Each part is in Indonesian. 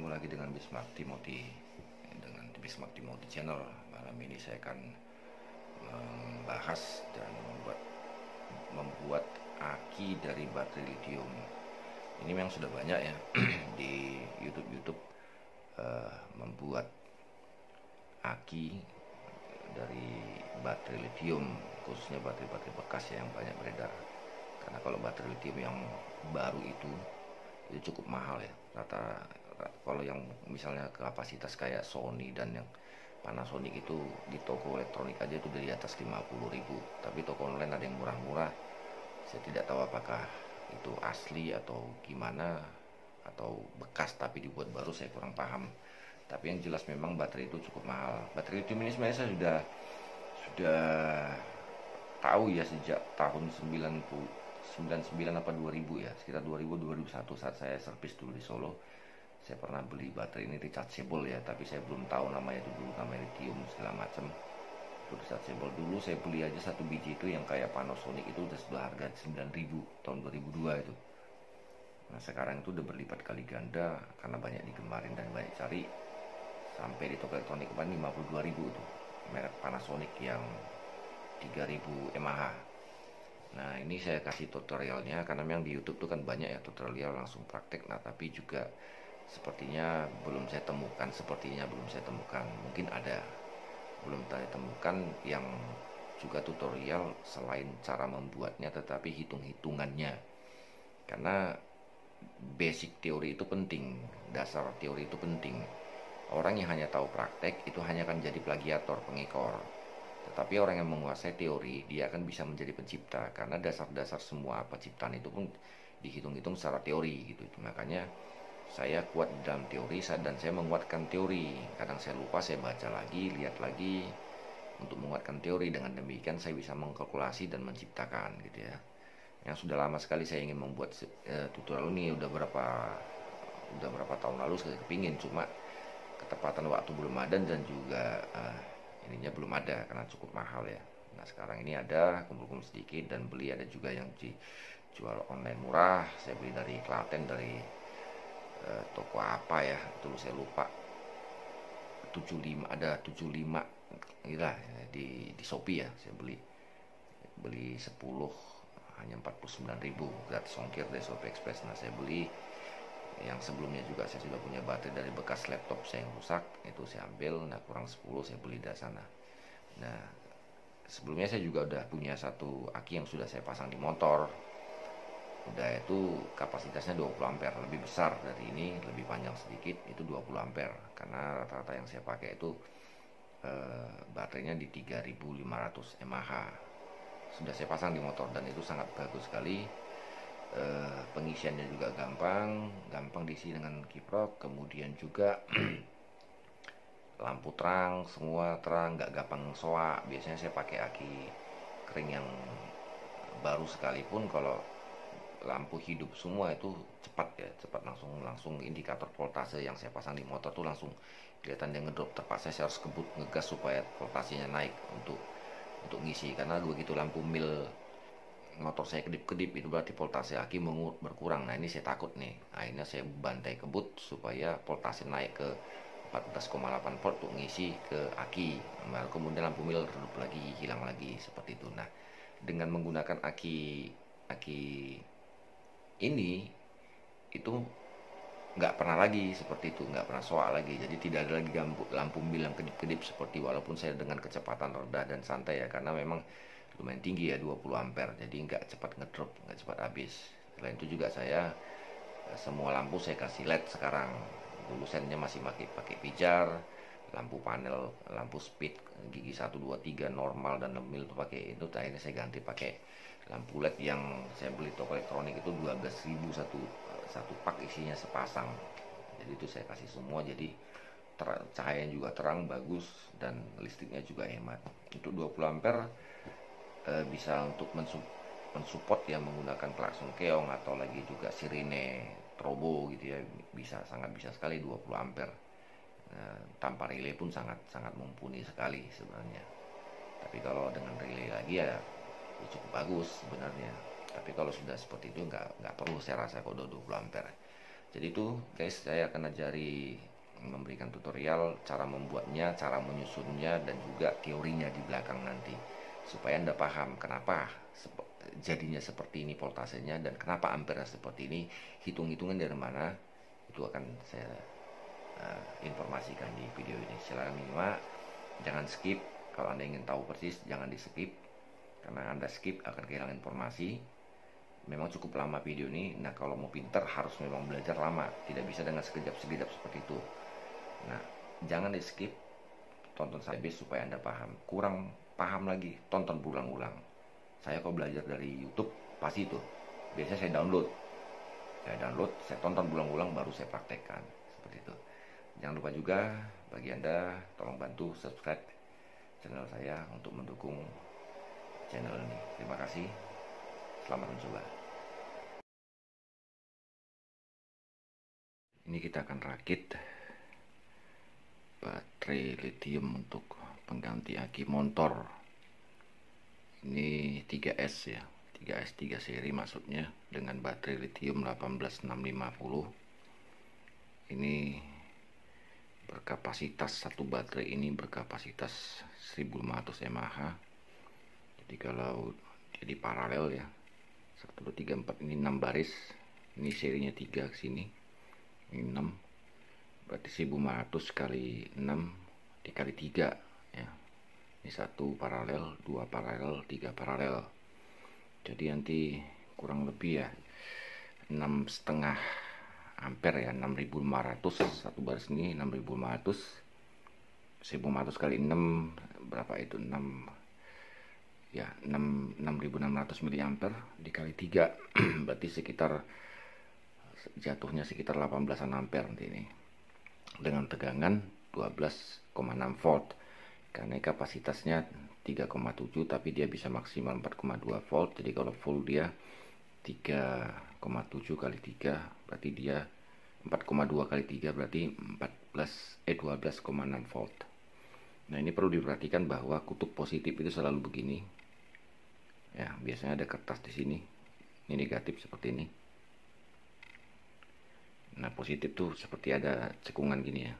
Ketemu lagi dengan Bismarck Timothy dengan Bismarck Timothy Channel. Malam ini saya akan membahas dan membuat aki dari baterai lithium. Ini memang sudah banyak ya di YouTube membuat aki dari baterai lithium, khususnya baterai-baterai bekas yang banyak beredar. Karena kalau baterai lithium yang baru itu cukup mahal ya. Kalau yang misalnya kapasitas kayak Sony dan yang Panasonic itu di toko elektronik aja itu dari atas 50.000. Tapi toko online ada yang murah-murah. Saya tidak tahu apakah itu asli atau gimana, atau bekas tapi dibuat baru, saya kurang paham. Tapi yang jelas memang baterai itu cukup mahal. Baterai lithium ini sebenarnya saya sudah tahu ya sejak tahun 99 apa 2000 ya, sekitar 2000-2001 saat saya servis dulu di Solo. Saya pernah beli baterai ini rechargeable ya, tapi saya belum tahu namanya itu dulu, namanya lithium segala macam. Itu rechargeable dulu, saya beli aja satu biji itu yang kayak Panasonic itu udah sebelah harga 9.000 tahun 2002 itu. Nah sekarang itu udah berlipat kali ganda karena banyak digemarin dan banyak cari. Sampai di toko elektronik kemarin 52.000 itu merek Panasonic yang 3000 mAh. Nah ini saya kasih tutorialnya karena memang di YouTube tuh kan banyak ya tutorial langsung praktek. Nah tapi juga sepertinya belum saya temukan, mungkin ada, belum saya temukan yang juga tutorial selain cara membuatnya tetapi hitung-hitungannya. Karena basic teori itu penting, dasar teori itu penting. Orang yang hanya tahu praktek itu hanya akan jadi plagiator, pengekor. Tetapi orang yang menguasai teori, dia akan bisa menjadi pencipta. Karena dasar-dasar semua penciptaan itu pun dihitung-hitung secara teori gitu. Makanya saya kuat dalam teori dan saya menguatkan teori. Kadang saya lupa, saya baca lagi, lihat lagi untuk menguatkan teori. Dengan demikian saya bisa mengkalkulasi dan menciptakan gitu ya. Yang sudah lama sekali saya ingin membuat tutorial ini, udah berapa tahun lalu saya kepingin, cuma ketepatan waktu belum ada dan juga ininya belum ada karena cukup mahal ya. Nah sekarang ini ada, kumpul-kumpul sedikit dan beli. Ada juga yang dijual online murah. Saya beli dari Klaten, dari toko apa ya, dulu saya lupa, 75, ada 75 inilah di Shopee ya. Saya beli 10 hanya 49.000 gratis ongkir dari Shopee Express. Nah saya beli. Yang sebelumnya juga saya sudah punya baterai dari bekas laptop saya yang rusak, itu saya ambil. Nah kurang 10 saya beli dari sana. Nah sebelumnya saya juga udah punya satu aki yang sudah saya pasang di motor. Udah itu kapasitasnya 20 ampere, lebih besar dari ini, lebih panjang sedikit, itu 20 ampere. Karena rata-rata yang saya pakai itu baterainya di 3500 mAh. Sudah saya pasang di motor dan itu sangat bagus sekali. Pengisiannya juga gampang diisi dengan kiprok. Kemudian juga lampu terang, semua terang, nggak gampang soak. Biasanya saya pakai aki kering yang baru sekalipun, kalau lampu hidup semua itu cepat langsung indikator voltase yang saya pasang di motor tuh langsung kelihatan dia ngedrop. Terpaksa saya harus kebut ngegas supaya voltasenya naik untuk ngisi, karena begitu lampu mil motor saya kedip-kedip itu berarti voltase aki berkurang. Nah ini saya takut nih, akhirnya saya bantai kebut supaya voltase naik ke 14,8 volt untuk ngisi ke aki. Baru kemudian lampu mil redup lagi, hilang lagi, seperti itu. Nah dengan menggunakan aki ini itu nggak pernah lagi seperti itu, nggak pernah soal lagi. Jadi tidak ada lagi lampu mil yang kedip-kedip seperti, walaupun saya dengan kecepatan rendah dan santai ya, karena memang lumayan tinggi ya, 20 ampere, jadi nggak cepat ngedrop, nggak cepat habis. Selain itu juga saya semua lampu saya kasih LED sekarang. Dulu sennya masih pakai pijar, lampu panel, lampu speed gigi 1, 2, 3 normal dan 6 mil itu pakai itu. Akhirnya saya ganti pakai lampu LED yang saya beli toko elektronik itu 12.000 satu pak, isinya sepasang. Jadi itu saya kasih semua, jadi cahayanya juga terang, bagus, dan listriknya juga hemat. Untuk 20 ampere bisa untuk mensupport ya, menggunakan klakson keong atau lagi juga sirine trobo gitu ya, sangat bisa sekali 20 ampere. Tanpa relay pun sangat mumpuni sekali sebenarnya. Tapi kalau dengan relay lagi ya cukup bagus sebenarnya. Tapi kalau sudah seperti itu nggak perlu saya rasa kalau 20 ampere. Jadi itu guys, saya akan ajari, memberikan tutorial cara membuatnya, cara menyusunnya, dan juga teorinya di belakang nanti, supaya Anda paham kenapa jadinya seperti ini voltasenya dan kenapa ampere seperti ini, hitung-hitungan dari mana, itu akan saya informasikan di video ini. Silahkan menyimak, jangan skip. Kalau Anda ingin tahu persis, jangan di skip, karena Anda skip akan kehilangan informasi. Memang cukup lama video ini. Nah, kalau mau pinter harus memang belajar lama, tidak bisa dengan sekejap-sekejap seperti itu. Nah, jangan di skip, tonton sampai habis supaya Anda paham. Kurang paham lagi, tonton berulang-ulang. Saya kalau belajar dari YouTube pasti itu. Biasanya saya download, saya tonton berulang-ulang, baru saya praktekkan seperti itu. Jangan lupa juga bagi Anda, tolong bantu subscribe channel saya untuk mendukung channel ini. Terima kasih. Selamat mencoba. Ini kita akan rakit baterai lithium untuk pengganti aki motor. Ini 3S ya, 3S 3 seri maksudnya, dengan baterai lithium 18650. Ini berkapasitas, satu baterai ini berkapasitas 1500 mAh. Jadi kalau jadi paralel ya, 1 2 3 4, ini 6 baris. Ini serinya 3 ke sini. Ini 6. Berarti 1500 kali 6 dikali 3 ya. Ini 1 paralel, 2 paralel, 3 paralel. Jadi nanti kurang lebih ya 6,5 ampere ya, 6500 satu baris ini, 6500. 1500 kali 6 berapa itu? 6 ya, 6600 miliampere dikali 3 berarti sekitar jatuhnya sekitar 18 ampere nanti ini, dengan tegangan 12,6 volt, karena kapasitasnya 3,7 tapi dia bisa maksimal 4,2 volt. Jadi kalau full dia 3,7 kali 3 berarti dia 4,2 kali 3 berarti 12,6 volt. Nah, ini perlu diperhatikan bahwa kutub positif itu selalu begini ya, biasanya ada kertas di sini, ini negatif seperti ini. Nah, positif tuh seperti ada cekungan gini ya.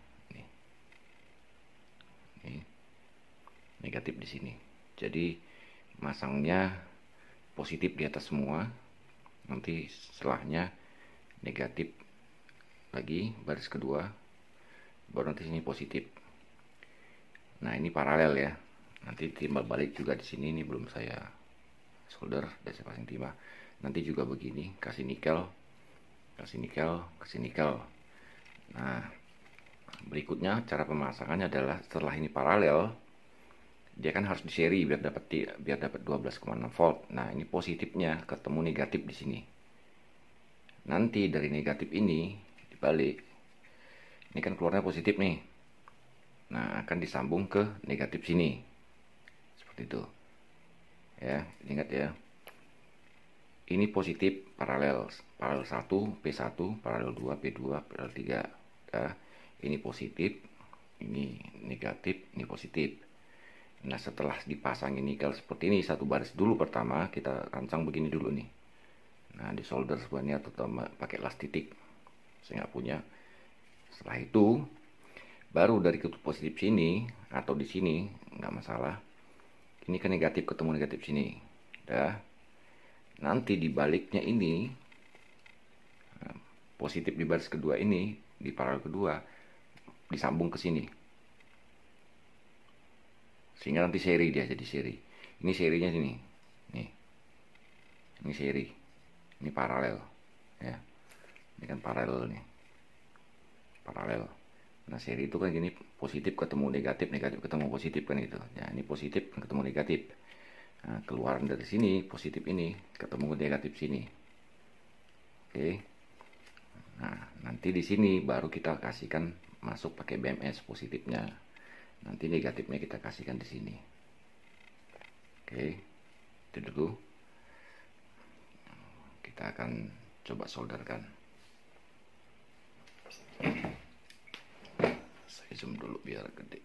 Ini negatif di sini. Jadi masangnya positif di atas semua. Nanti setelahnya negatif lagi baris kedua. Baru nanti sini positif. Nah, ini paralel ya. Nanti timbal balik juga di sini, ini belum saya solder dan saya pasang timah. Nanti juga begini, kasih nikel, kasih nikel. Nah, berikutnya cara pemasangannya adalah setelah ini paralel, dia kan harus di seri biar dapat 12,6 volt. Nah, ini positifnya ketemu negatif di sini. Nanti dari negatif ini dibalik. Ini kan keluarnya positif nih. Nah, akan disambung ke negatif sini. Seperti itu. Ya, ingat ya. Ini positif paralel 1 P1, paralel 2 P2, paralel 3. Ya, ini positif, ini negatif, ini positif. Nah, setelah dipasangin nikel seperti ini, satu baris dulu pertama kita rancang begini dulu nih. Nah, di solder sebenarnya atau pakai las titik. Saya nggak punya. Setelah itu baru dari kutub positif sini atau di sini nggak masalah. Ini ke negatif ketemu negatif sini. Udah. Nanti di baliknya ini, positif di baris kedua ini, di paralel kedua, disambung ke sini. Sehingga nanti seri dia jadi seri. Ini serinya sini. Nih. Ini seri. Ini paralel. Ya. Ini kan paralel nih. Paralel. Nah, seri itu kan gini, positif ketemu negatif, negatif ketemu positif kan itu. Ya, ini positif ketemu negatif. Nah, keluaran dari sini positif ini ketemu negatif sini. Oke. Nah, nanti di sini baru kita kasihkan masuk pakai BMS positifnya. Nanti negatifnya kita kasihkan di sini. Oke. Itu dulu. Kita akan coba solderkan. Saya zoom dulu biar gede.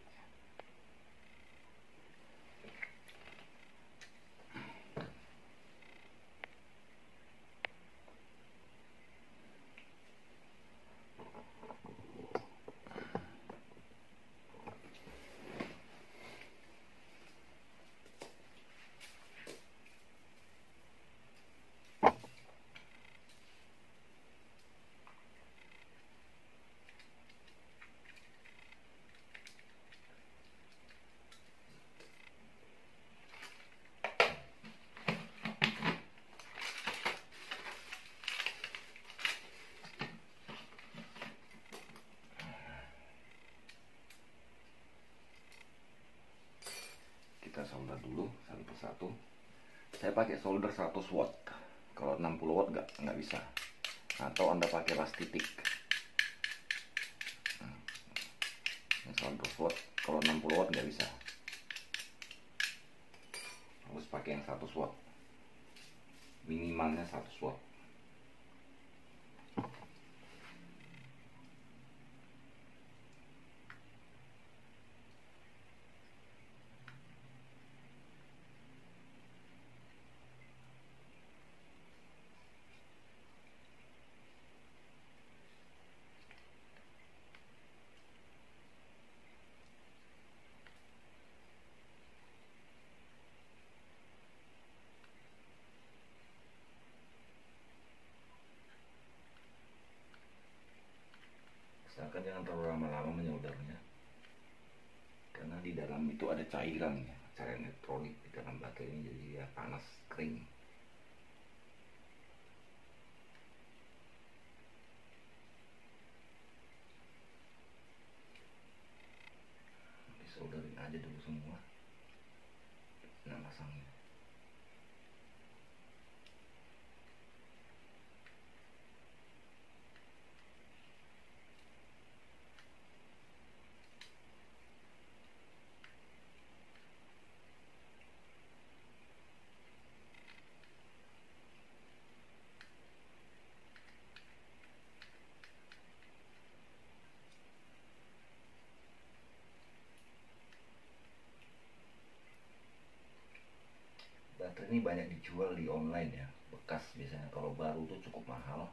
solder dulu satu persatu. Saya pakai solder 100 watt. Kalau 60 watt nggak bisa. Atau Anda pakai las titik. Nah, 100 watt. Kalau 60 watt nggak bisa. Harus pakai yang 100 watt. Minimalnya 100 watt. Usahakan jangan terlalu lama-lama menyoldernya, karena di dalam itu ada cairan ya, cairan elektronik di dalam baterai ini, jadi ya panas kering. Disolderin aja dulu semua. Nah, pasangnya. Baterai ini banyak dijual di online ya, bekas biasanya. Kalau baru tuh cukup mahal.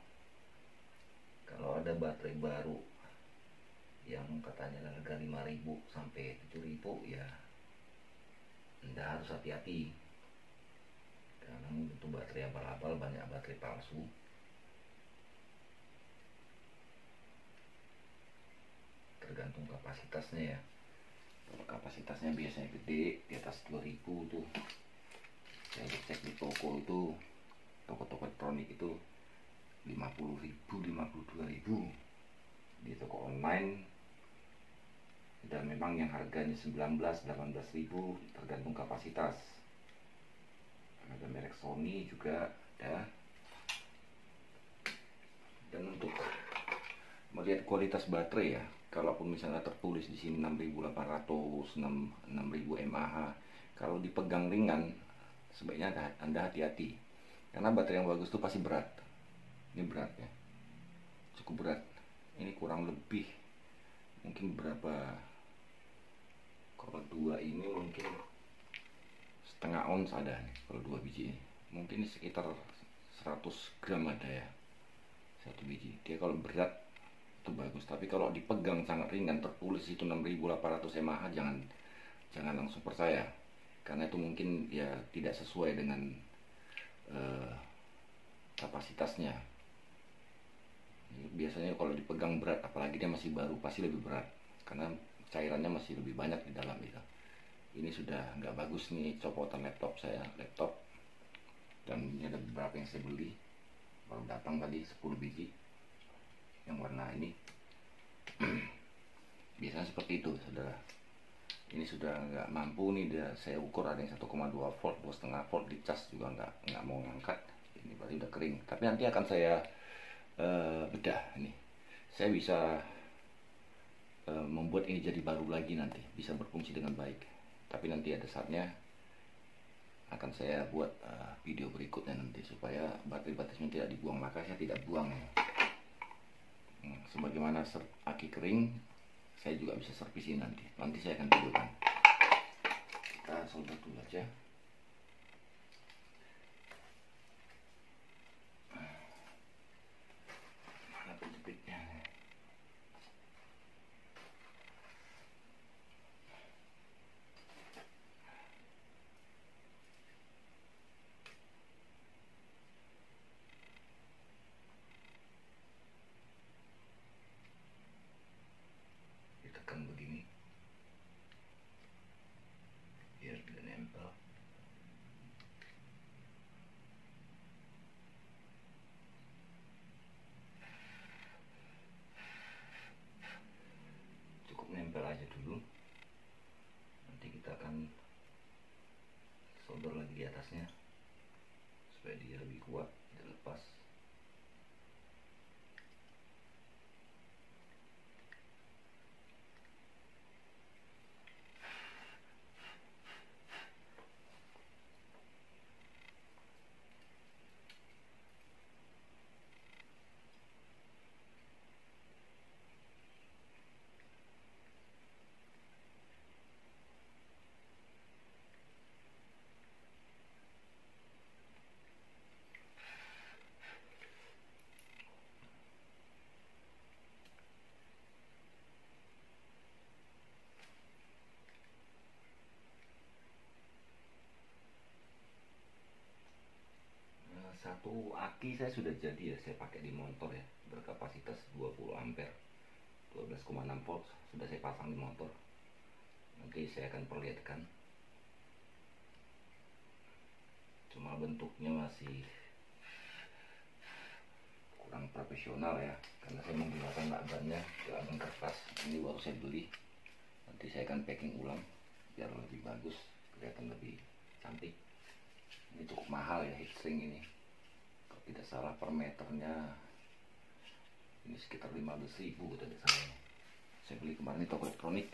Kalau ada baterai baru yang katanya harga 5.000 sampai 7.000 ya Anda harus hati-hati, karena itu baterai abal-abal, banyak baterai palsu. Tergantung kapasitasnya ya. Kalau kapasitasnya biasanya gede di atas 2.000 tuh, saya cek di toko itu, toko-toko elektronik itu 50.000, 52.000 di toko online. Dan memang yang harganya 19-18.000 tergantung kapasitas. Ada merek Sony juga ada. Dan untuk melihat kualitas baterai ya, kalaupun misalnya tertulis di sini 6.800, 6.000 mAh, kalau dipegang ringan sebaiknya Anda hati-hati, karena baterai yang bagus itu pasti berat. Ini berat ya, cukup berat. Ini kurang lebih mungkin berapa, kalau 2 ini mungkin setengah ons ada nih. Kalau 2 biji ini mungkin sekitar 100 gram ada ya, 1 biji. Dia kalau berat itu bagus, tapi kalau dipegang sangat ringan, tertulis itu 6.800 mAh, jangan langsung percaya, karena itu mungkin ya tidak sesuai dengan kapasitasnya. Biasanya kalau dipegang berat, apalagi dia masih baru, pasti lebih berat, karena cairannya masih lebih banyak di dalam itu. Ini sudah nggak bagus nih, copotan laptop saya, dan ini ada beberapa yang saya beli, baru datang tadi 10 biji yang warna ini. Biasanya seperti itu, saudara. Ini sudah nggak mampu nih, saya ukur ada yang 1,2 volt, 2,5 volt, dicas juga nggak mau ngangkat. Ini berarti udah kering, tapi nanti akan saya bedah. Ini saya bisa membuat ini jadi baru lagi, nanti bisa berfungsi dengan baik. Tapi nanti ada saatnya akan saya buat video berikutnya nanti, supaya baterai-baterainya tidak dibuang. Maka saya tidak buang. Sebagaimana aki kering, saya juga bisa servisin nanti. Nanti saya akan tunjukkan. Kita solder dulu aja. Mana penjepitnya? Ditekan begini biar tidak nempel. Cukup nempel aja dulu. Nanti kita akan atasnya supaya dia lebih kuat dan lepas. Satu aki saya sudah jadi ya, saya pakai di motor ya, berkapasitas 20 ampere 12,6 volt sudah saya pasang di motor. Nanti saya akan perlihatkan, cuma bentuknya masih kurang profesional ya, karena saya menggunakan lakbannya lakban kertas. Ini baru saya beli, nanti saya akan packing ulang biar lebih bagus, kelihatan lebih cantik. Ini cukup mahal ya heatsink ini, kalau tidak salah per meternya ini sekitar 15.000 tidak salah. Saya beli kemarin di toko elektronik.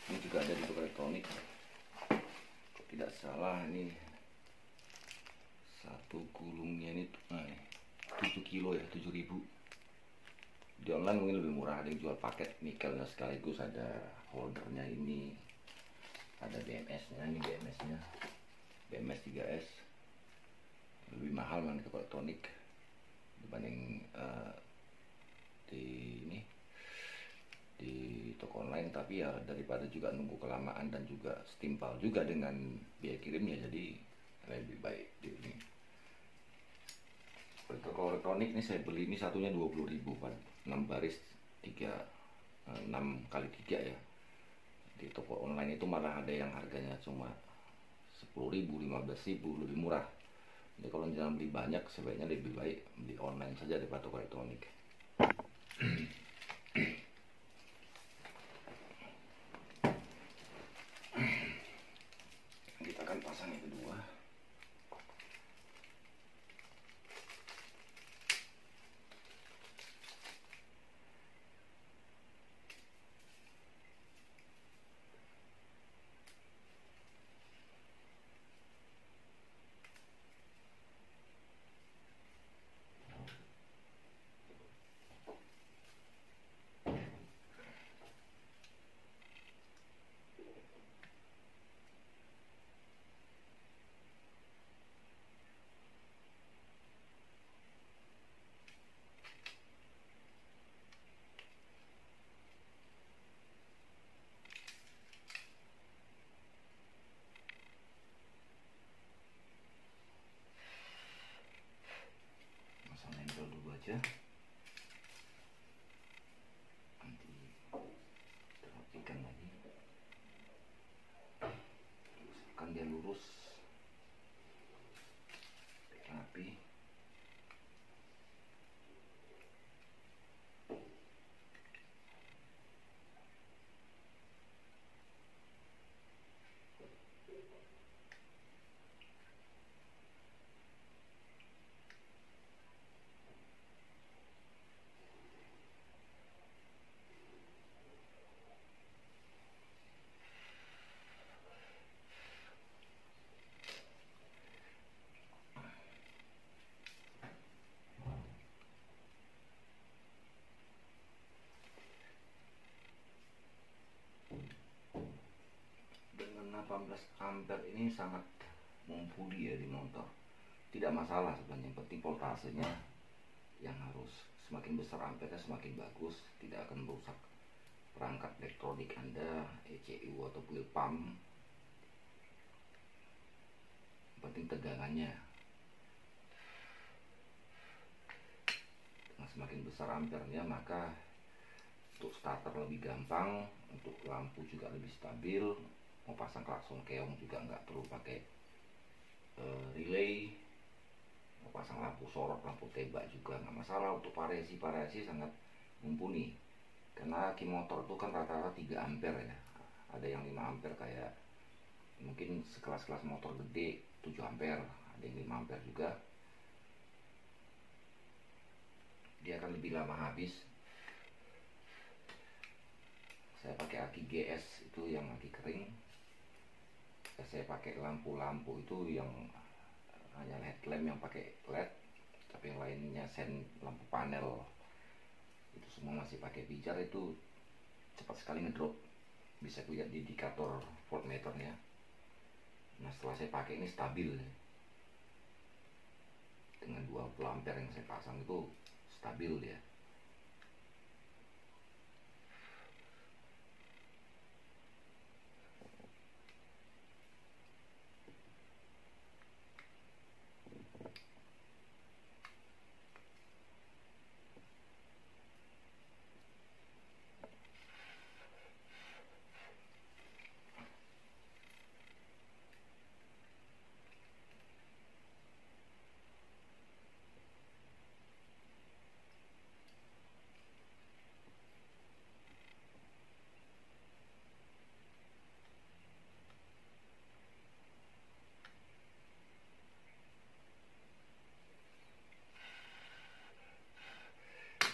Ini juga ada di toko elektronik. Kalau tidak salah ini satu gulungnya ini 7 kilo ya, 7.000. Di online mungkin lebih murah, ada yang jual paket nikelnya sekaligus, ada holdernya ini, ada BMS-nya, ini BMS-nya, BMS 3S. Lebih mahal mana di toko elektronik dibanding di toko online, tapi ya daripada juga nunggu kelamaan dan juga setimpal juga dengan biaya kirimnya, jadi lebih baik di ini. Di toko elektronik ini saya beli ini satunya 20.000 Pak, 6 baris 6x3 ya. Di toko online itu malah ada yang harganya cuma 10.000, 15.000, lebih murah. Jadi kalau jangan beli banyak, sebaiknya lebih baik beli online saja daripada toko elektronik. Kita akan pasang yang kedua. Masang nempel dulu aja. Nanti rapikan lagi. Pastikan dia lurus, rapi. Dengan 18 ampere ini sangat mumpuni ya di motor. Tidak masalah sebenarnya, yang penting voltasenya yang harus semakin besar ampernya semakin bagus, tidak akan merusak perangkat elektronik Anda, ECU atau fuel pump, penting tegangannya. Nah, semakin besar ampernya maka untuk starter lebih gampang, untuk lampu juga lebih stabil. Mau pasang klakson keong juga nggak perlu pakai relay. Mau pasang lampu sorot, lampu tembak juga nggak masalah. Untuk variasi sangat mumpuni, karena aki motor itu kan rata-rata 3 ampere ya. Ada yang 5 ampere kayak mungkin sekelas-kelas motor gede 7 ampere, ada yang 5 ampere juga. Dia akan lebih lama habis. Saya pakai aki GS, itu yang aki kering. Saya pakai lampu-lampu itu yang hanya headlamp yang pakai LED, tapi yang lainnya sen lampu panel itu semua masih pakai pijar. Itu cepat sekali ngedrop, bisa lihat di indikator voltmeternya. Nah, setelah saya pakai ini stabil dengan 20 ampere yang saya pasang, itu stabil dia.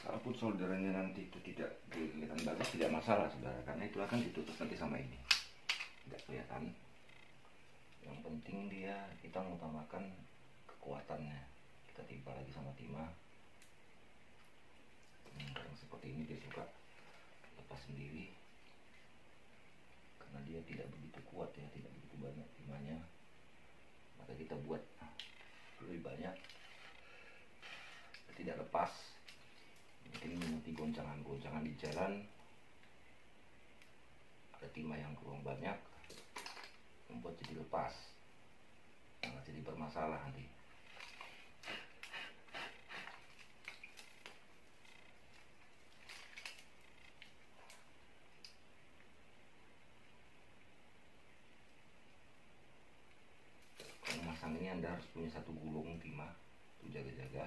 Kalaupun solderannya nanti itu tidak kelihatan bagus, tidak masalah saudara, karena itu akan ditutup nanti sama ini, tidak kelihatan. Yang penting kita mengutamakan kekuatannya. Kita timpa lagi sama timah. Yang seperti ini dia suka lepas sendiri karena dia tidak begitu kuat ya, tidak begitu banyak timahnya. Maka kita buat lebih banyak, tidak lepas. Mungkin nanti goncangan-goncangan di jalan, ada timah yang kurang banyak, membuat jadi lepas, sangat jadi bermasalah nanti. Kalau masang ini Anda harus punya satu gulung timah, itu jaga-jaga.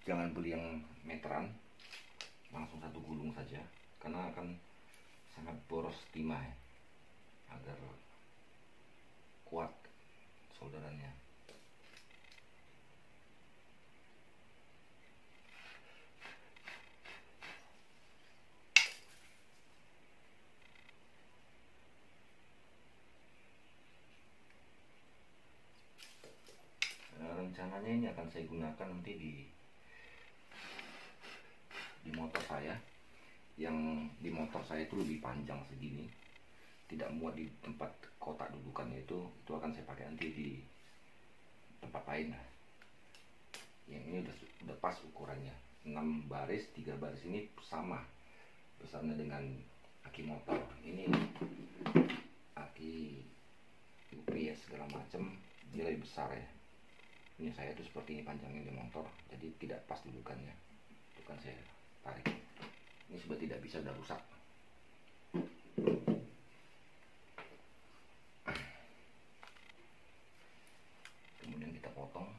Jangan beli yang meteran, langsung satu gulung saja, karena akan sangat boros timah ya, agar kuat solderannya. Rencananya ini akan saya gunakan nanti di motor saya. Yang di motor saya itu lebih panjang segini, tidak muat di tempat kotak dudukannya, itu akan saya pakai nanti di tempat lain. Yang ini udah pas ukurannya, 6 baris, 3 baris ini sama besarnya dengan aki motor. Ini aki UPS segala macam, dia lebih besar ya. Ini saya itu seperti ini panjangnya di motor, jadi tidak pas dudukannya. Itu kan saya tarik. Ini sudah tidak bisa, sudah rusak. Kemudian kita potong.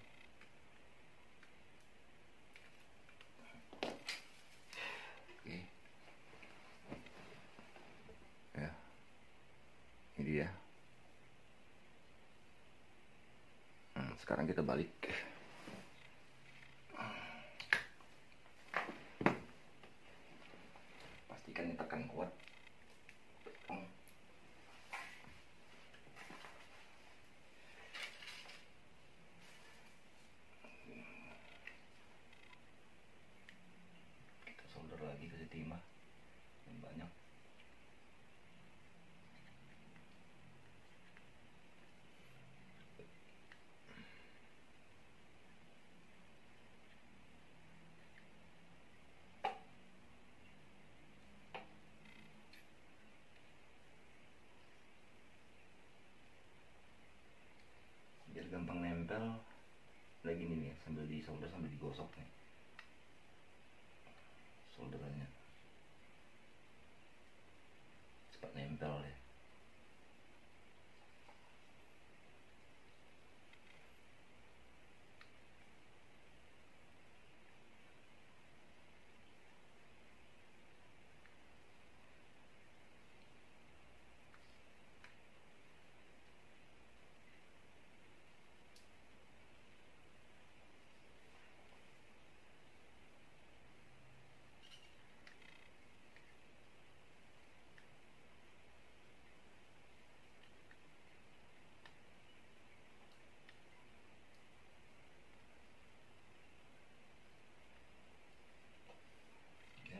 Oke. Ya. Ini dia. Sekarang kita balik. Pastikan ditekan kuat. Kita solder lagi ke timah yang banyak. nempel lagi nih sambil disolder sambil digosok nih solderannya, cepat nempel deh.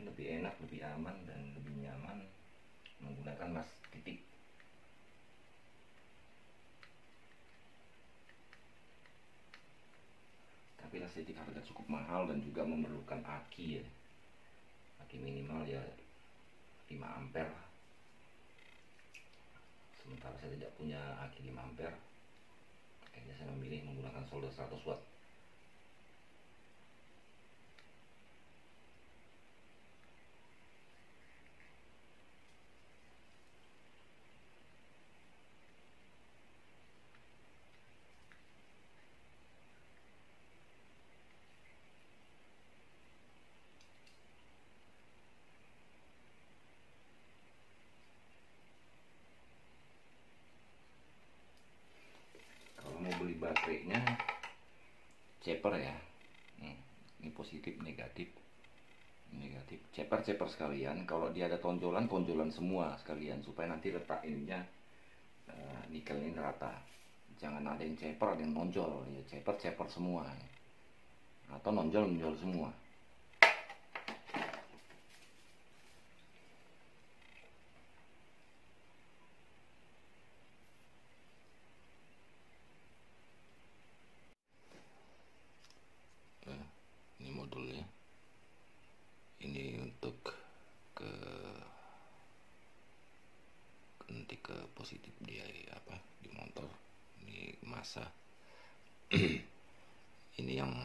Lebih enak, lebih aman, dan lebih nyaman menggunakan mas titik. Tapi mas titik harga cukup mahal dan juga memerlukan aki ya, aki minimal ya 5 ampere. Sementara saya tidak punya aki 5 ampere, akhirnya saya memilih menggunakan solder 100 watt. Baterainya ceper ya, ini positif negatif ceper sekalian. Kalau dia ada tonjolan semua sekalian, supaya nanti letak ininya nikel ini rata. Jangan ada yang ceper ada yang nonjol ya, ceper semua atau nonjol semua. Ini modulnya, ini untuk nanti ke positif dia apa di motor. Ini masa ini yang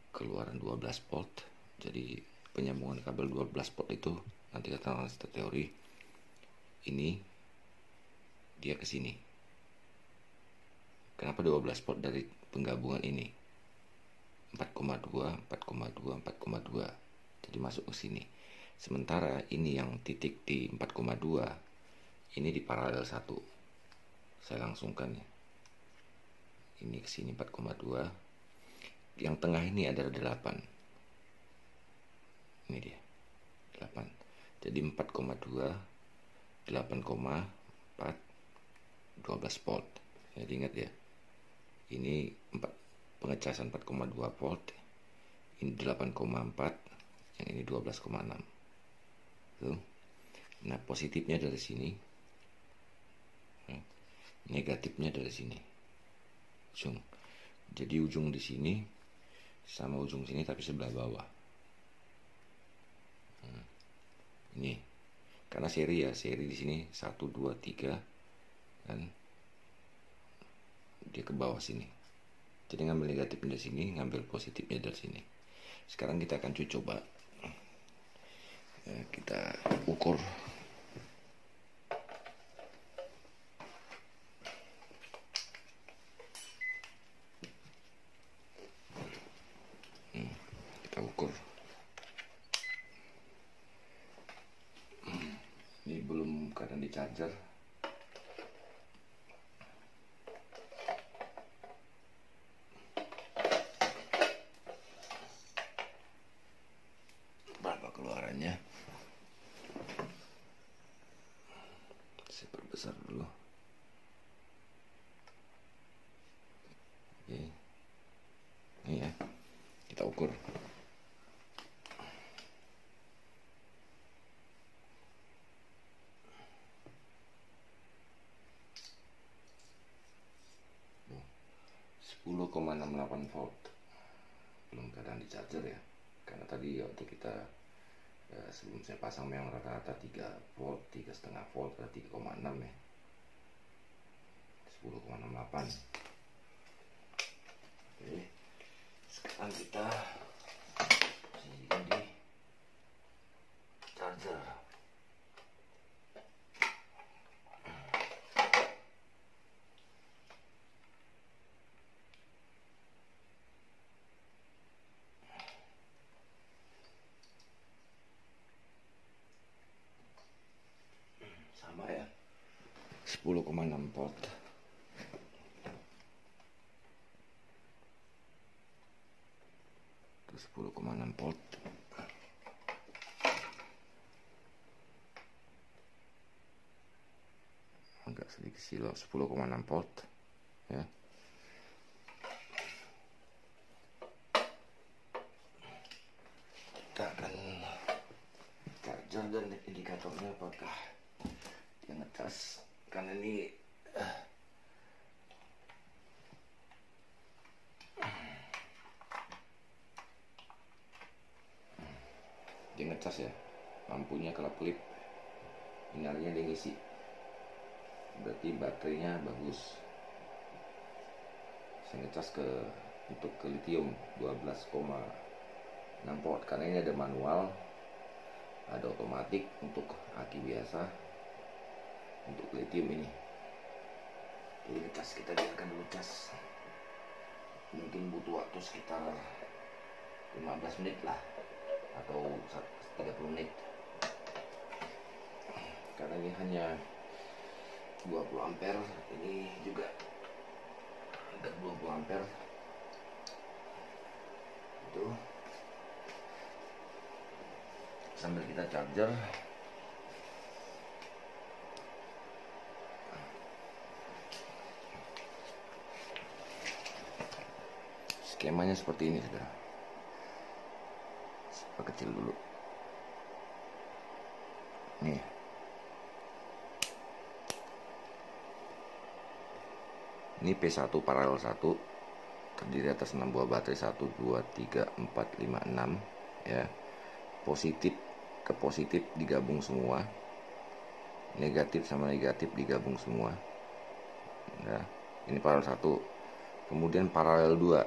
keluaran 12 volt, jadi penyambungan kabel 12 volt itu nanti kata teori ini dia ke sini. Kenapa 12 volt? Dari penggabungan ini 4,2 jadi masuk ke sini. Sementara ini yang titik di 4,2 ini di paralel 1. Saya langsungkan ya, ini ke sini 4,2, yang tengah ini adalah 8. Ini dia 8, jadi 4,2 8,4 12 volt. Jadi ingat ya, ini 4 pengecasan 4,2 volt, ini 8,4, yang ini 12,6. Tuh. Nah, positifnya dari sini, negatifnya dari sini. Ujung. Jadi ujung di sini sama ujung sini tapi sebelah bawah. Ini karena seri ya, seri di sini 1 2 3 kan, dia ke bawah sini. Jadi ngambil negatifnya dari sini, ngambil positifnya dari sini. Sekarang kita akan coba kita ukur. Kita ukur. Ini belum keadaan di charger. Keluarannya saya perbesar dulu. Oke, ini ya, kita ukur. Sepuluh 10,68 volt. Belum keadaan di charger ya, karena tadi waktu kita sebelum saya pasang memang rata-rata 3 volt, 3,5 volt, 3,6 ya, 10,68. sekarang kita sisihkan di charger. Sama ya, 10,6 volt. Itu 10,6 volt. Agak sedikit silo, 10,6 volt ya. Kita akan charger dan indikatornya apakah dia ngecas, karena ini dia ngecas ya, lampunya kelap-kelip, sinyalnya dia ngisi, berarti baterainya bagus. Saya ngecas untuk ke lithium 12,6 volt, karena ini ada manual, ada otomatis untuk aki biasa, untuk lithium ini. Jadi ngecas, kita biarkan dulu cas, mungkin butuh waktu sekitar 15 menit lah, atau 30 menit, karena ini hanya 20 ampere, ini juga ada 20 ampere itu. Sambil kita charger, skemanya seperti ini sudah. Kecil dulu nih, ini P1 paralel 1, terdiri atas 6 buah baterai, 1 2 3 4 5 6 ya. Positif ke positif digabung semua, negatif sama negatif digabung semua ya. Ini paralel 1, kemudian paralel 2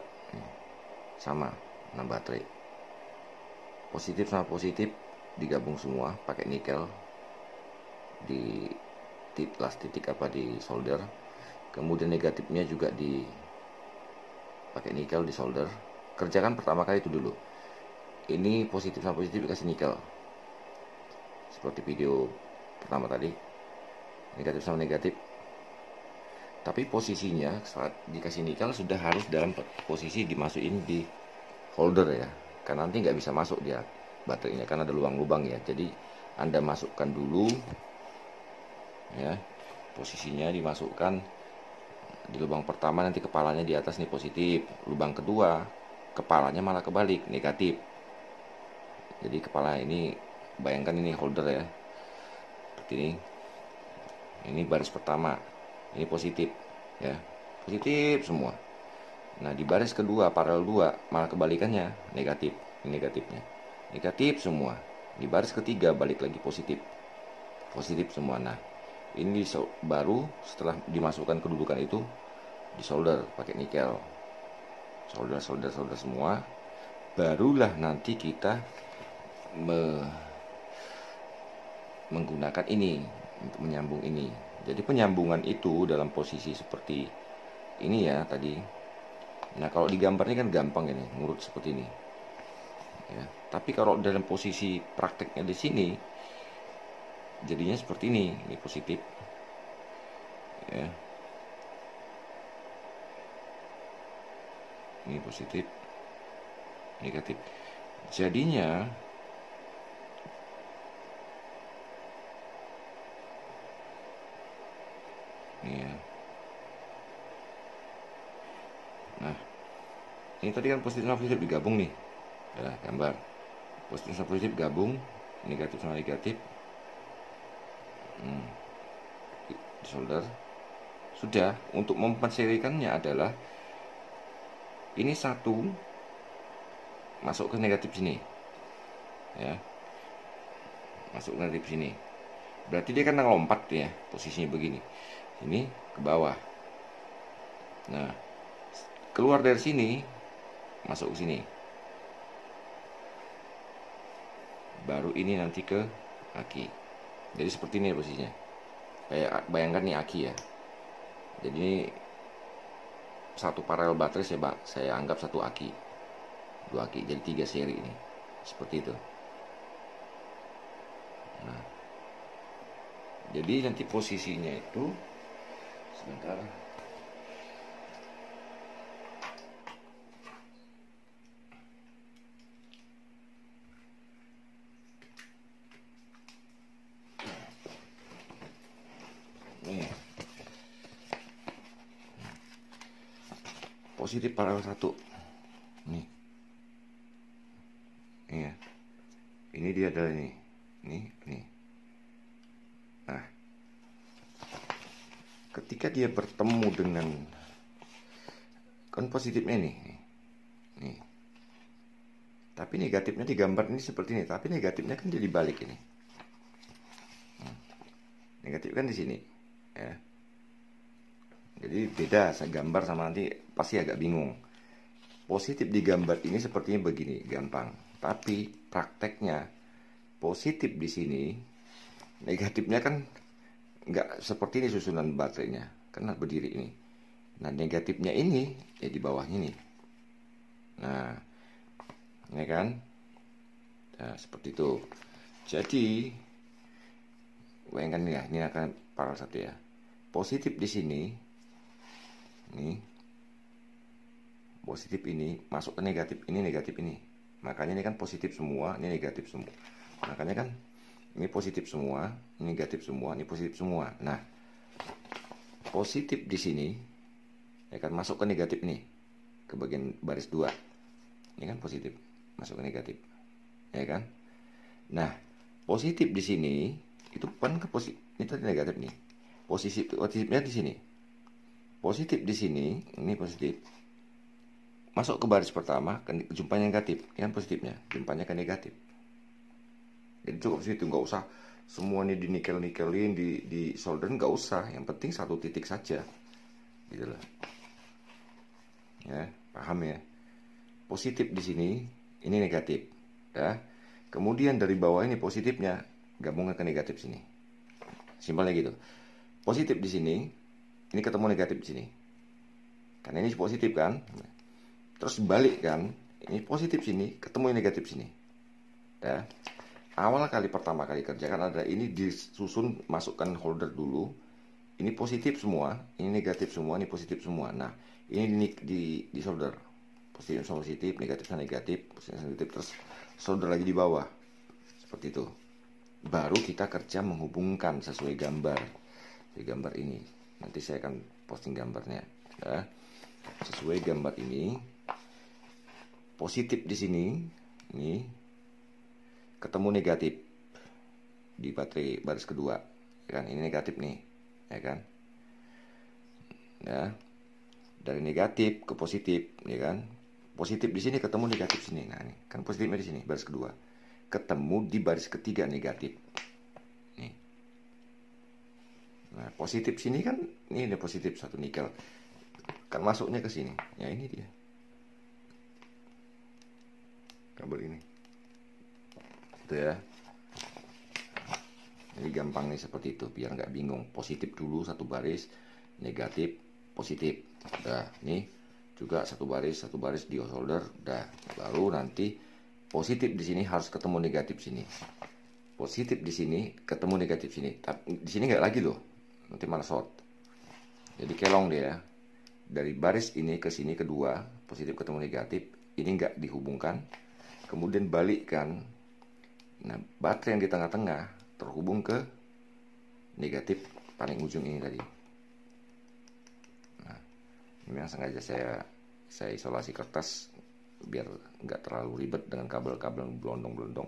sama 6 baterai, positif sama positif digabung semua pakai nikel, di las titik apa di solder. Kemudian negatifnya juga di pakai nikel di solder. Kerjakan pertama kali itu dulu, ini positif sama positif dikasih nikel seperti video pertama tadi, negatif sama negatif. Tapi posisinya saat dikasih nikel sudah harus dalam posisi dimasukin di holder ya, karena nanti nggak bisa masuk dia baterainya, karena ada lubang-lubang ya. Jadi Anda masukkan dulu ya, posisinya dimasukkan di lubang pertama, nanti kepalanya di atas nih positif, lubang kedua kepalanya malah kebalik negatif. Jadi kepala ini, bayangkan ini holder ya, seperti ini baris pertama, ini positif ya, positif semua. Nah di baris kedua paralel 2 malah kebalikannya, negatif, ini negatifnya negatif semua. Di baris ketiga balik lagi positif, positif semua. Nah ini baru setelah dimasukkan kedudukan itu di solder pakai nikel, solder semua, barulah nanti kita menggunakan ini untuk menyambung ini. Jadi penyambungan itu dalam posisi seperti ini ya tadi. Nah kalau digambar ini kan gampang ini, ngurut seperti ini ya. Tapi kalau dalam posisi prakteknya di sini jadinya seperti ini positif ya, ini positif negatif, jadinya ini ya. Nah ini tadi kan positif sama positif digabung nih ya, gambar positif sama positif gabung, negatif sama negatif di solder. Sudah, untuk mempenserikannya adalah ini satu masuk ke negatif sini ya, masuk ke negatif sini, berarti dia kan lompat ya, posisinya begini, ini ke bawah. Nah keluar dari sini masuk ke sini, baru ini nanti ke aki. Jadi seperti ini posisinya. Kayak bayangkan nih aki ya. Jadi ini satu paralel baterai saya anggap satu aki, dua aki, jadi 3 seri ini, seperti itu. Nah, jadi nanti posisinya itu sebentar. Nih, positif paralel 1 nih. Iya, ini dia adalah ini. Nah, ketika dia bertemu dengan kan positifnya nih, tapi negatifnya digambar ini seperti ini, tapi negatifnya kan dia dibalik ini. Negatif kan di sini, ya. Jadi beda saya gambar sama nanti pasti agak bingung. Positif digambar ini sepertinya begini, gampang. Tapi prakteknya positif di sini, negatifnya kan nggak seperti ini susunan baterainya, karena berdiri ini. Nah, negatifnya ini ya di bawahnya nih. Nah, ini kan, nah, seperti itu. Jadi bayangkan ya, ini akan paralel 1 ya. Positif di sini, nih, positif ini masuk ke negatif ini, negatif ini. Makanya ini kan positif semua, ini negatif semua. Makanya kan ini positif semua, ini negatif semua, ini positif semua. Nah, positif di sini ya kan masuk ke negatif nih, ke bagian baris 2. Ini kan positif masuk ke negatif, ya kan? Nah, positif di sini itu kan ke positif, ini tadi negatif nih. Positifnya di sini. Positif di sini, ini positif. Masuk ke baris pertama, jumpanya negatif, ini kan positifnya, jumpanya ke negatif. Jadi cukup situ, nggak usah semua ini di nikelin, di solder, nggak usah. Yang penting satu titik saja, gitu loh. Ya, paham ya? Positif di sini, ini negatif, ya. Kemudian dari bawah ini positifnya gabungkan ke negatif sini. Simpelnya gitu. Positif di sini, ini ketemu negatif di sini. Karena ini positif kan? Terus balik kan? Ini positif sini, ketemu negatif sini. Ya. Awal kali pertama kali kerja kan ada ini disusun, masukkan holder dulu. Ini positif semua, ini negatif semua, ini positif semua. Nah, ini di solder. Positif sama positif, negatif sama negatif, positif sama negatif, terus solder lagi di bawah. Seperti itu. Baru kita kerja menghubungkan sesuai gambar. Di gambar ini. Nanti saya akan posting gambarnya. Ya. Sesuai gambar ini. Positif di sini, ini ketemu negatif di baterai baris kedua, ya kan? Ini negatif nih, ya kan? Ya, dari negatif ke positif, ya kan? Positif di sini ketemu negatif sini. Nah, ini kan positifnya di sini baris kedua, ketemu di baris ketiga negatif. Nih. Nah, positif sini kan ini ada positif satu nikel, kan masuknya ke sini. Ya ini dia. Kabel ini itu ya. Jadi gampang nih seperti itu, biar nggak bingung. Positif dulu satu baris, negatif, positif. Udah, nih juga satu baris di solder. Udah, baru nanti positif di sini harus ketemu negatif sini. Positif di sini ketemu negatif sini. Tapi di sini nggak lagi loh, nanti malah short. Jadi kelong dia. Dari baris ini ke sini kedua, positif ketemu negatif, ini nggak dihubungkan. Kemudian balikkan. Nah, baterai yang di tengah-tengah terhubung ke negatif paling ujung ini tadi. Nah, ini yang sengaja saya isolasi kertas biar nggak terlalu ribet dengan kabel-kabel belondong-belondong.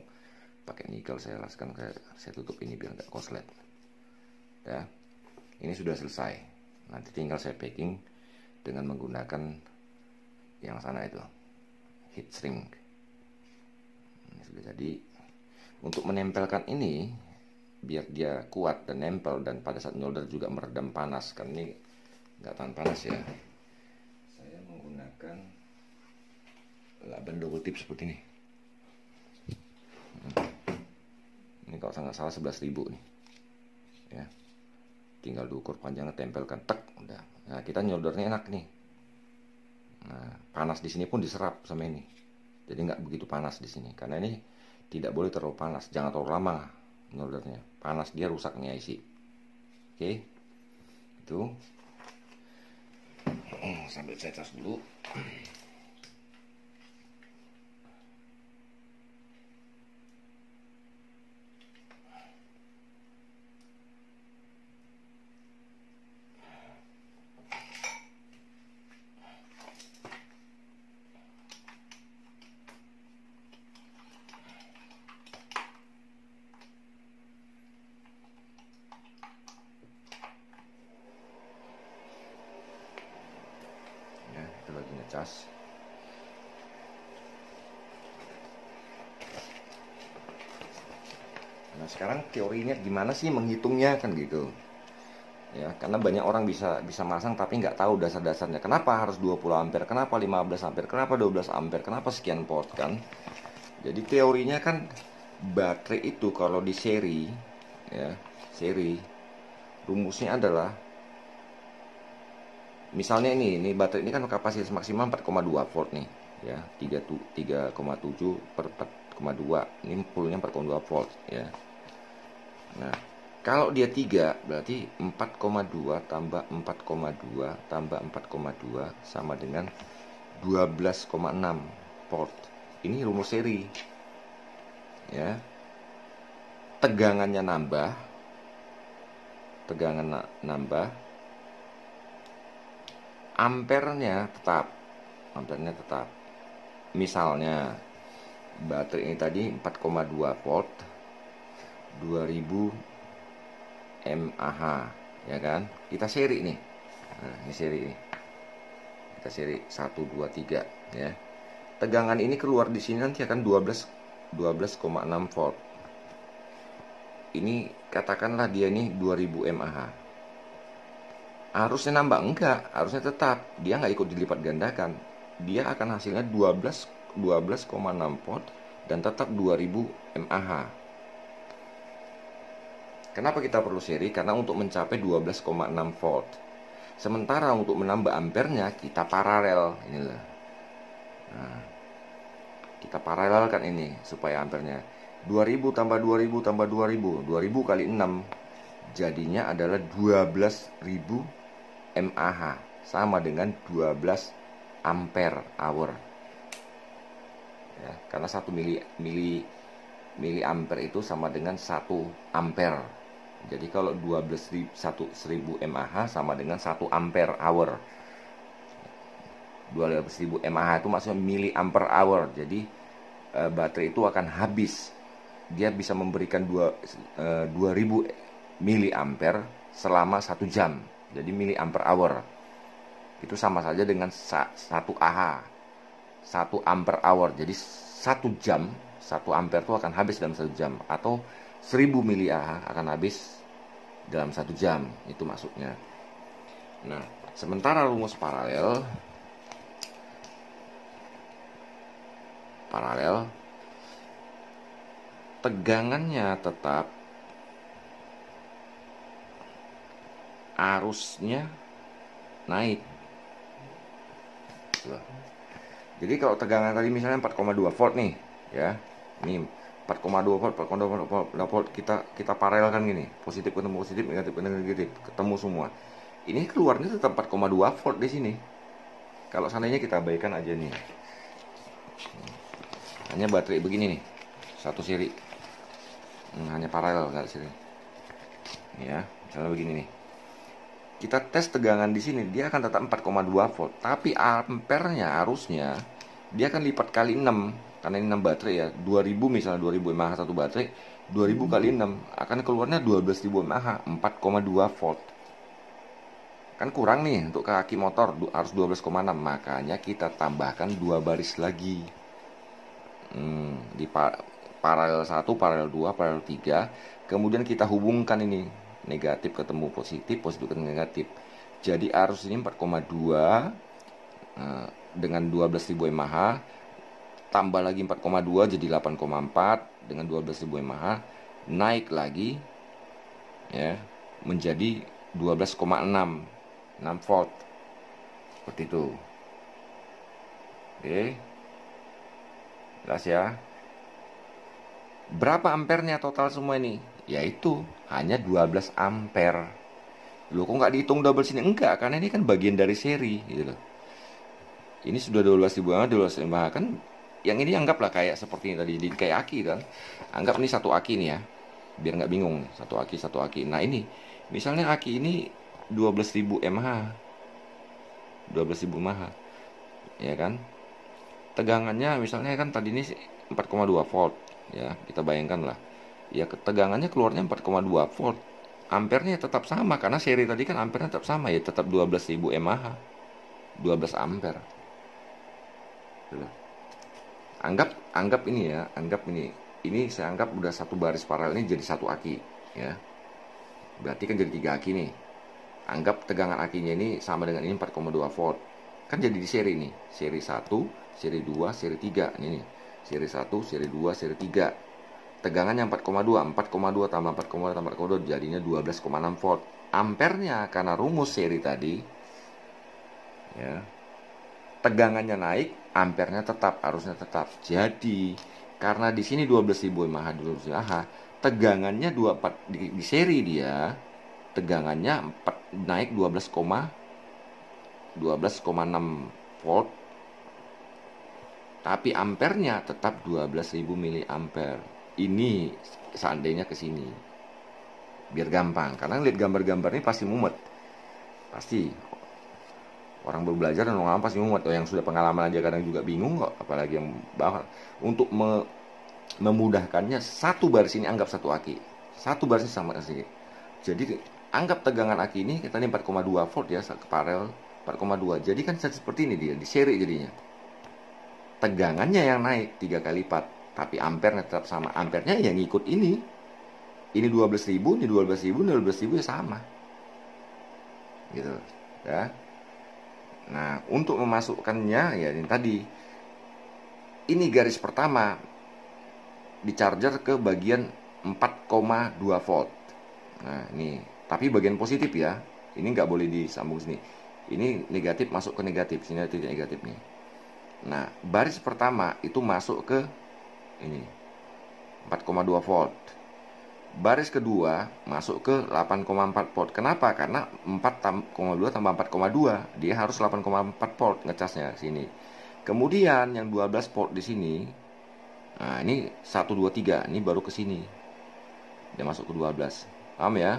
Pakai nikel saya laskan, saya tutup ini biar nggak konslet. Ya, ini sudah selesai. Nanti tinggal saya packing dengan menggunakan yang sana itu, heat shrink. Ini sudah jadi. Untuk menempelkan ini biar dia kuat dan nempel, dan pada saat nyolder juga meredam panas, kan ini nggak tahan panas ya. Saya menggunakan ban double tip seperti ini. Ini kalau saya nggak salah 11.000 nih, ya. Tinggal diukur panjangnya, tempelkan, tek, udah. Nah, kita nyoldernya enak nih. Nah, panas di sini pun diserap sama ini, jadi nggak begitu panas di sini, karena ini tidak boleh terlalu panas, jangan terlalu lama nyoldernya, panas dia rusak nih IC. Oke, itu sambil saya cas dulu. Itu lagi ngecas. Nah, sekarang teorinya gimana sih menghitungnya kan gitu. Ya, karena banyak orang bisa masang tapi nggak tahu dasar-dasarnya. Kenapa harus 20 ampere? Kenapa 15 ampere? Kenapa 12 ampere? Kenapa sekian volt kan? Jadi teorinya kan baterai itu kalau di seri, ya, seri rumusnya adalah, misalnya ini baterai ini kan kapasitas maksimal 4,2 volt nih, ya, 3,7 per 4,2, ini fullnya 4,2 volt, ya. Nah, kalau dia 3 berarti 4,2 tambah 4,2 tambah 4,2 sama dengan 12,6 volt. Ini rumus seri, ya. Tegangannya nambah, ampernya tetap. Misalnya baterai ini tadi 4,2 volt, 2000 mAh, ya kan? Kita seri nih. Nah, ini seri nih. Kita seri 1 2 3, ya. Tegangan ini keluar di sini nanti akan 12,6 volt. Ini katakanlah dia ini 2000 mAh. Harusnya nambah? Enggak, harusnya tetap. Dia nggak ikut dilipat gandakan. Dia akan hasilnya 12,6 volt dan tetap 2000 mAh. Kenapa kita perlu seri? Karena untuk mencapai 12,6 volt. Sementara untuk menambah ampernya kita paralel. Inilah. Nah, kita paralelkan ini supaya ampernya 2000 tambah 2000 tambah 2000, 2000 kali 6 jadinya adalah 12.000 mAh, sama dengan 12 ampere hour, ya, karena 1 mili ampere itu sama dengan 1 ampere. Jadi kalau 12.000 mAh sama dengan 1 ampere hour. 12.000 mAh itu maksudnya mili ampere hour. Jadi baterai itu akan habis. Dia bisa memberikan 2000 mili ampere selama 1 jam. Jadi mili ampere hour itu sama saja dengan 1 Ah, 1 ampere hour. Jadi 1 jam 1 ampere itu akan habis dalam 1 jam, atau 1000 mili Ah akan habis dalam 1 jam. Itu maksudnya. Nah, sementara rumus paralel tegangannya tetap, arusnya naik. Jadi kalau tegangan tadi misalnya 4,2 volt nih, ya. Ini 4,2 volt, 4,2 volt, kita paralelkan gini. Positif ketemu positif, negatif ketemu negatif, ketemu semua. Ini keluarnya tetap 4,2 volt di sini. Kalau seandainya kita abaikan aja nih. Hanya baterai begini nih, satu seri. Hanya paralel nggak seri. Ya, misalnya begini nih. Kita tes tegangan di sini, dia akan tetap 4,2 volt, tapi ampernya, arusnya dia akan lipat kali 6, karena ini 6 baterai ya. 2000 misalnya 2000 mAh satu baterai, 2000 kali 6 akan keluarnya 12.000 mAh, 4,2 volt. Kan kurang nih untuk kaki motor, harus 12,6, makanya kita tambahkan 2 baris lagi. Di paralel 1, paralel 2, paralel 3, kemudian kita hubungkan ini, negatif ketemu positif, positif ketemu negatif. Jadi arus ini 4,2 dengan 12.000 mAh, tambah lagi 4,2 jadi 8,4 dengan 12.000 mAh, naik lagi ya menjadi 12,6 volt seperti itu. Oke, jelas ya. Berapa ampernya total semua ini? Yaitu hanya 12 ampere. Loh, kok nggak dihitung double sini? Enggak, karena ini kan bagian dari seri gitu loh. Ini sudah 12.000 mAh, 12.000 mAh kan. Yang ini anggaplah kayak seperti ini tadi, jadi kayak aki kan. Anggap ini satu aki nih ya, biar nggak bingung. Satu aki. Nah ini, misalnya aki ini 12.000 mAh, 12.000 mAh, ya kan. Tegangannya misalnya kan tadi ini 4,2 volt, ya kita bayangkan lah. Ya ketegangannya keluarnya 4,2 volt. Ampernya tetap sama karena seri tadi kan ampernya tetap sama ya, tetap 12.000 mAh, 12 ampere. Anggap ini ya, ini saya anggap udah satu baris paralel ini jadi satu aki ya, berarti kan jadi 3 aki nih. Anggap tegangan akinya ini sama dengan ini 4,2 volt, kan jadi di seri nih, seri 1, seri 2, seri 3 ini nih. Seri 1, seri 2, seri 3, tegangannya 4,2 tambah 4,2 tambah 4,2 jadinya 12,6 volt. Ampernya karena rumus seri tadi ya, tegangannya naik, ampernya tetap, harusnya tetap. Jadi karena di sini 12.000 mAh, 12.000 mAh, tegangannya 24 di seri dia tegangannya 4, naik 12,6 volt. Tapi ampernya tetap 12.000 mAh. Ini seandainya ke sini. Biar gampang, karena lihat gambar-gambar ini pasti mumet. Pasti orang baru belajar dan orang pasti mumet. Yang sudah pengalaman aja kadang juga bingung kok, apalagi yang bakal. Untuk memudahkannya, satu baris ini anggap satu aki, satu baris ini sama sini. Jadi anggap tegangan aki ini kita ini 4,2 volt ya, paralel 4,2. Jadi kan seperti ini dia di seri jadinya. Tegangannya yang naik 3 kali lipat, tapi ampernya tetap sama. Ampernya yang ngikut ini. Ini 12.000, ini 12.000, ini 12.000 ya sama. Gitu ya. Nah, untuk memasukkannya ya ini tadi. Ini garis pertama di charger ke bagian 4,2 volt. Nah, ini tapi bagian positif ya. Ini nggak boleh disambung sini. Ini negatif masuk ke negatif, sini ada titik negatif nih. Nah, baris pertama itu masuk ke ini 4,2 volt. Baris kedua masuk ke 8,4 volt. Kenapa? Karena 4,2 tambah 4,2 dia harus 8,4 volt ngecasnya sini. Kemudian yang 12 volt di sini. Nah, ini 1 2 3, ini baru ke sini. Dia masuk ke 12. Paham ya?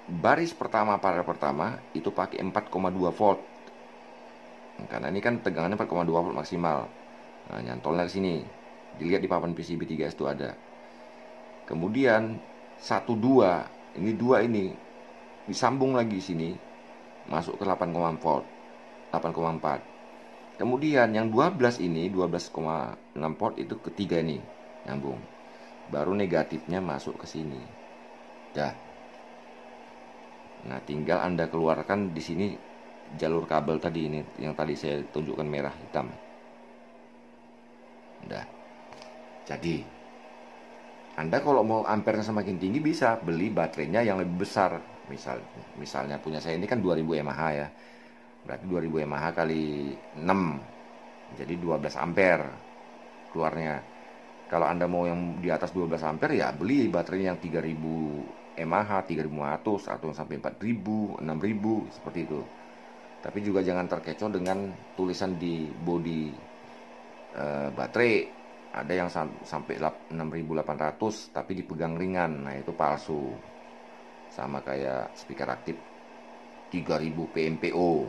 Baris pertama, paralel pertama itu pakai 4,2 volt. Karena ini kan tegangannya 4,2 volt maksimal. Nah, nyantolnya ke sini. Dilihat di papan PCB 3S itu ada. Kemudian 1 2, ini 2 ini disambung lagi sini masuk ke 8,4 volt. 8,4. Kemudian yang 12 ini 12,6 volt itu ketiga ini nyambung. Baru negatifnya masuk ke sini. Dah. Nah, tinggal Anda keluarkan di sini jalur kabel tadi ini yang tadi saya tunjukkan merah hitam. Udah. Jadi Anda kalau mau ampernya semakin tinggi bisa beli baterainya yang lebih besar. Misalnya punya saya ini kan 2000 mAh ya. Berarti 2000 mAh kali 6. Jadi 12 ampere keluarnya. Kalau Anda mau yang di atas 12 ampere ya beli baterai yang 3000 mAh, 3500 atau sampai 4000, 6000 seperti itu. Tapi juga jangan terkecoh dengan tulisan di bodi baterai. Ada yang sampai 6800 tapi dipegang ringan. Nah, itu palsu. Sama kayak speaker aktif 3000 PMPO.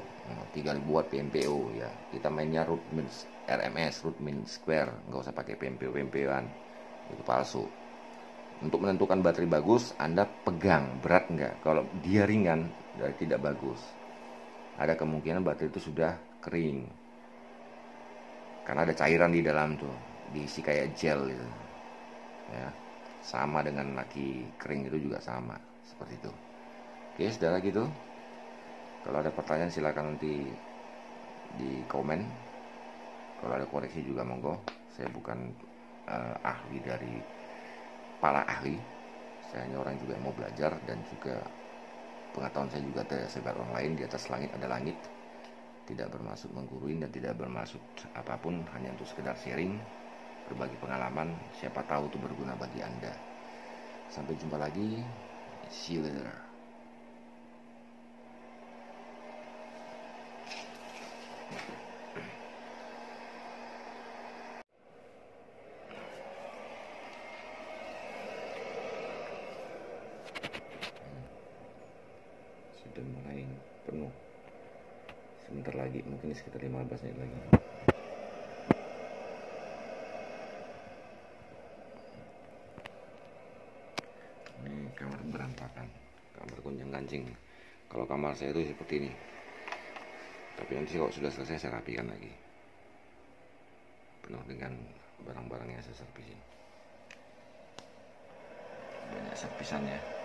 3000 watt PMPO ya. Kita mainnya root mean RMS, root mean square, nggak usah pakai PMPO-an. Itu palsu. Untuk menentukan baterai bagus, Anda pegang berat nggak. Kalau dia ringan, berarti tidak bagus. Ada kemungkinan baterai itu sudah kering. Karena ada cairan di dalam tuh, diisi kayak gel gitu. Ya. Sama dengan laki kering itu juga sama, seperti itu. Oke, saudara gitu. Kalau ada pertanyaan silakan nanti di komen. Kalau ada koreksi juga monggo. Saya bukan ahli dari para ahli. Saya hanya orang juga yang mau belajar, dan juga pengetahuan saya juga tersebar online. Di atas langit ada langit. Tidak bermaksud mengguruin dan tidak bermaksud apapun, hanya untuk sekedar sharing, berbagi pengalaman. Siapa tahu itu berguna bagi Anda. Sampai jumpa lagi. See you later. Sudah mulai penuh. Sebentar lagi, mungkin sekitar 15 menit lagi. Ini kamar berantakan, kamar gonjang-ganjing. Kalau kamar saya itu seperti ini. Tapi nanti kalau sudah selesai saya rapikan lagi. Penuh dengan barang-barang yang saya servisin. Banyak servisannya.